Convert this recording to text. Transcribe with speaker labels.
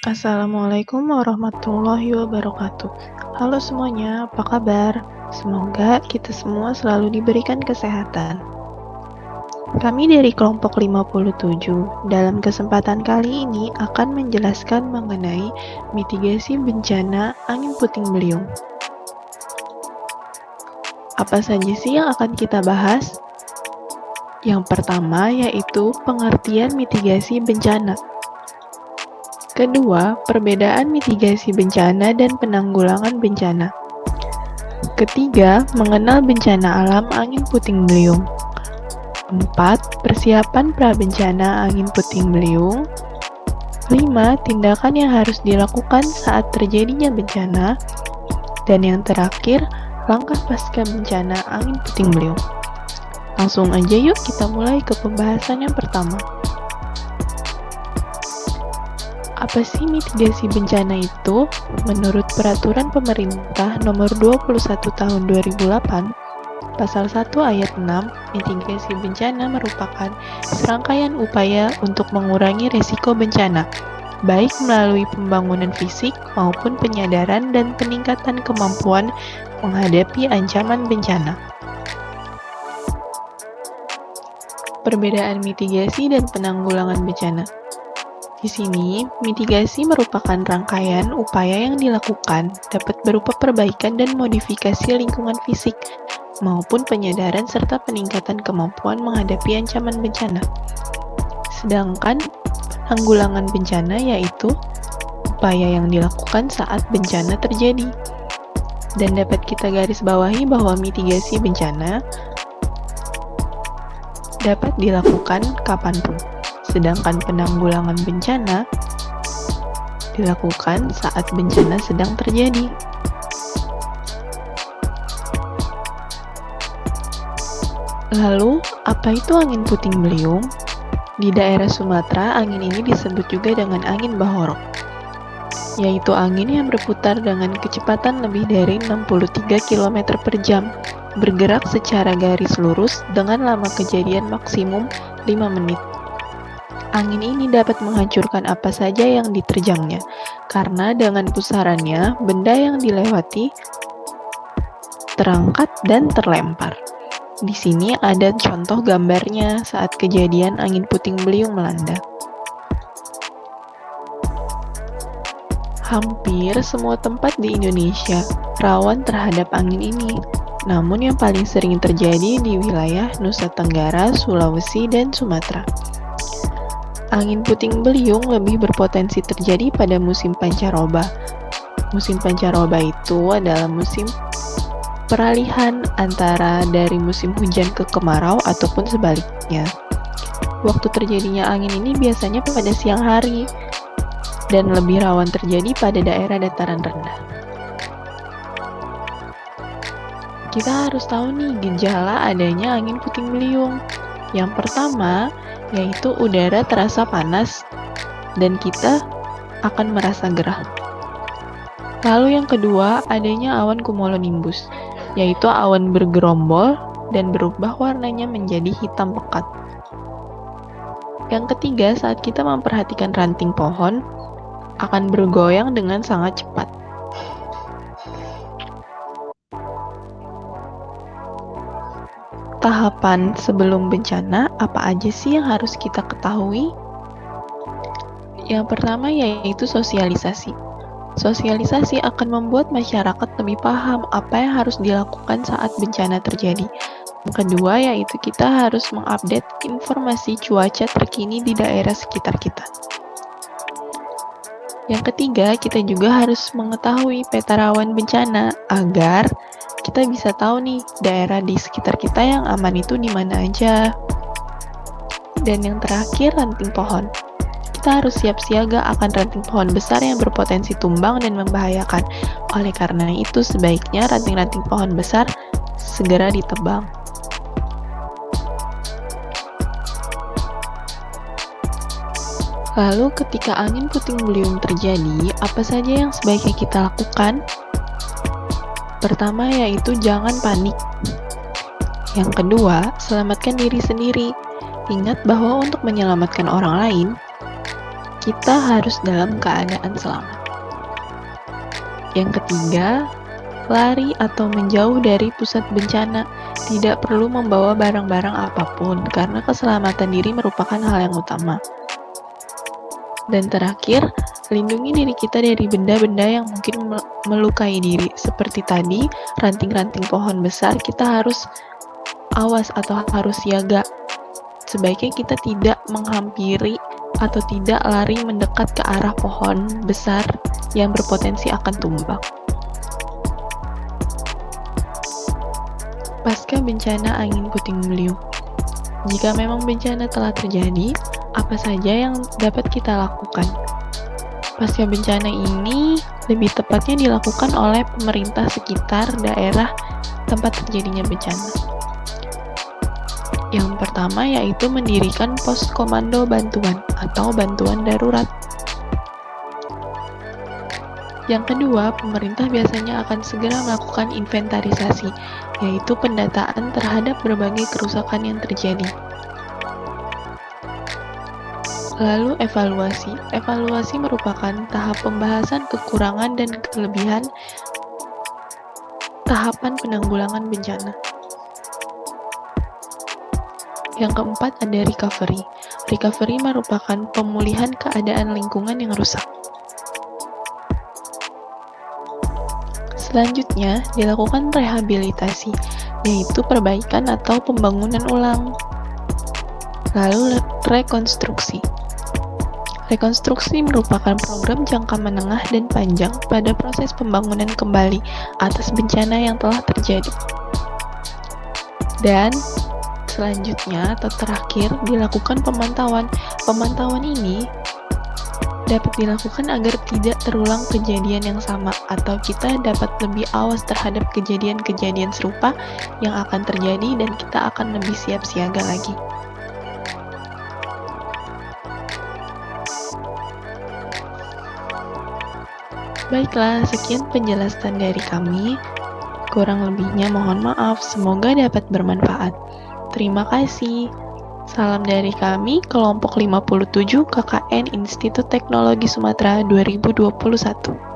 Speaker 1: Assalamualaikum warahmatullahi wabarakatuh. Halo semuanya, apa kabar? Semoga kita semua selalu diberikan kesehatan. Kami dari kelompok 57 dalam kesempatan kali ini akan menjelaskan mengenai mitigasi bencana angin puting beliung. Apa saja sih yang akan kita bahas? Yang pertama yaitu pengertian mitigasi bencana. Kedua, perbedaan mitigasi bencana dan penanggulangan bencana. Ketiga, mengenal bencana alam angin puting beliung. 4. Persiapan prabencana angin puting beliung. 5. Tindakan yang harus dilakukan saat terjadinya bencana. Dan yang terakhir, langkah pasca bencana angin puting beliung. Langsung aja yuk kita mulai ke pembahasan yang pertama. Apa sih mitigasi bencana itu? Menurut Peraturan Pemerintah Nomor 21 Tahun 2008, Pasal 1 Ayat 6, mitigasi bencana merupakan serangkaian upaya untuk mengurangi resiko bencana, baik melalui pembangunan fisik maupun penyadaran dan peningkatan kemampuan menghadapi ancaman bencana. Perbedaan mitigasi dan penanggulangan bencana. Di sini, mitigasi merupakan rangkaian upaya yang dilakukan dapat berupa perbaikan dan modifikasi lingkungan fisik maupun penyadaran serta peningkatan kemampuan menghadapi ancaman bencana. Sedangkan penanggulangan bencana yaitu upaya yang dilakukan saat bencana terjadi. Dan dapat kita garis bawahi bahwa mitigasi bencana dapat dilakukan kapanpun, sedangkan penanggulangan bencana dilakukan saat bencana sedang terjadi. Lalu, apa itu angin puting beliung? Di daerah Sumatera, angin ini disebut juga dengan angin bahorok, yaitu angin yang berputar dengan kecepatan lebih dari 63 km per jam, bergerak secara garis lurus dengan lama kejadian maksimum 5 menit. Angin ini dapat menghancurkan apa saja yang diterjangnya, karena dengan pusarannya, benda yang dilewati terangkat dan terlempar. Di sini ada contoh gambarnya saat kejadian angin puting beliung melanda. Hampir semua tempat di Indonesia rawan terhadap angin ini. Namun yang paling sering terjadi di wilayah Nusa Tenggara, Sulawesi, dan Sumatera. Angin puting beliung lebih berpotensi terjadi pada musim pancaroba. Musim pancaroba itu adalah musim peralihan antara dari musim hujan ke kemarau ataupun sebaliknya. Waktu terjadinya angin ini biasanya pada siang hari dan lebih rawan terjadi pada daerah dataran rendah. Kita harus tahu nih gejala adanya angin puting beliung. Yang pertama, yaitu udara terasa panas dan kita akan merasa gerah. Lalu yang kedua, adanya awan cumulonimbus, yaitu awan bergerombol dan berubah warnanya menjadi hitam pekat. Yang ketiga, saat kita memperhatikan ranting pohon, akan bergoyang dengan sangat cepat. Tahapan sebelum bencana, apa aja sih yang harus kita ketahui? Yang pertama yaitu sosialisasi. Sosialisasi akan membuat masyarakat lebih paham apa yang harus dilakukan saat bencana terjadi. Yang kedua yaitu kita harus mengupdate informasi cuaca terkini di daerah sekitar kita. Yang ketiga, kita juga harus mengetahui peta rawan bencana agar kita bisa tahu nih daerah di sekitar kita yang aman itu di mana aja. Dan yang terakhir, ranting pohon. Kita harus siap siaga akan ranting pohon besar yang berpotensi tumbang dan membahayakan. Oleh karena itu, sebaiknya ranting-ranting pohon besar segera ditebang. Lalu ketika angin puting beliung terjadi, apa saja yang sebaiknya kita lakukan? Pertama yaitu jangan panik. Yang kedua, selamatkan diri sendiri. Ingat bahwa untuk menyelamatkan orang lain, kita harus dalam keadaan selamat. Yang ketiga, lari atau menjauh dari pusat bencana. Tidak perlu membawa barang-barang apapun, karena keselamatan diri merupakan hal yang utama. Dan terakhir, lindungi diri kita dari benda-benda yang mungkin melukai diri. Seperti tadi, ranting-ranting pohon besar, kita harus awas atau harus siaga. Sebaiknya kita tidak menghampiri atau tidak lari mendekat ke arah pohon besar yang berpotensi akan tumbang. Pasca bencana angin puting beliung. Jika memang bencana telah terjadi, apa saja yang dapat kita lakukan? Pasca bencana ini lebih tepatnya dilakukan oleh pemerintah sekitar daerah tempat terjadinya bencana. Yang pertama yaitu mendirikan pos komando bantuan atau bantuan darurat. Yang kedua, pemerintah biasanya akan segera melakukan inventarisasi, yaitu pendataan terhadap berbagai kerusakan yang terjadi. Lalu evaluasi. Evaluasi merupakan tahap pembahasan kekurangan dan kelebihan tahapan penanggulangan bencana. Yang keempat ada recovery. Recovery merupakan pemulihan keadaan lingkungan yang rusak. Selanjutnya, dilakukan rehabilitasi, yaitu perbaikan atau pembangunan ulang. Lalu rekonstruksi. Rekonstruksi merupakan program jangka menengah dan panjang pada proses pembangunan kembali atas bencana yang telah terjadi. Dan selanjutnya atau terakhir dilakukan pemantauan. Pemantauan ini dapat dilakukan agar tidak terulang kejadian yang sama atau kita dapat lebih awas terhadap kejadian-kejadian serupa yang akan terjadi dan kita akan lebih siap siaga lagi. Baiklah, sekian penjelasan dari kami. Kurang lebihnya mohon maaf, semoga dapat bermanfaat. Terima kasih. Salam dari kami, kelompok 57 KKN Institut Teknologi Sumatera 2021.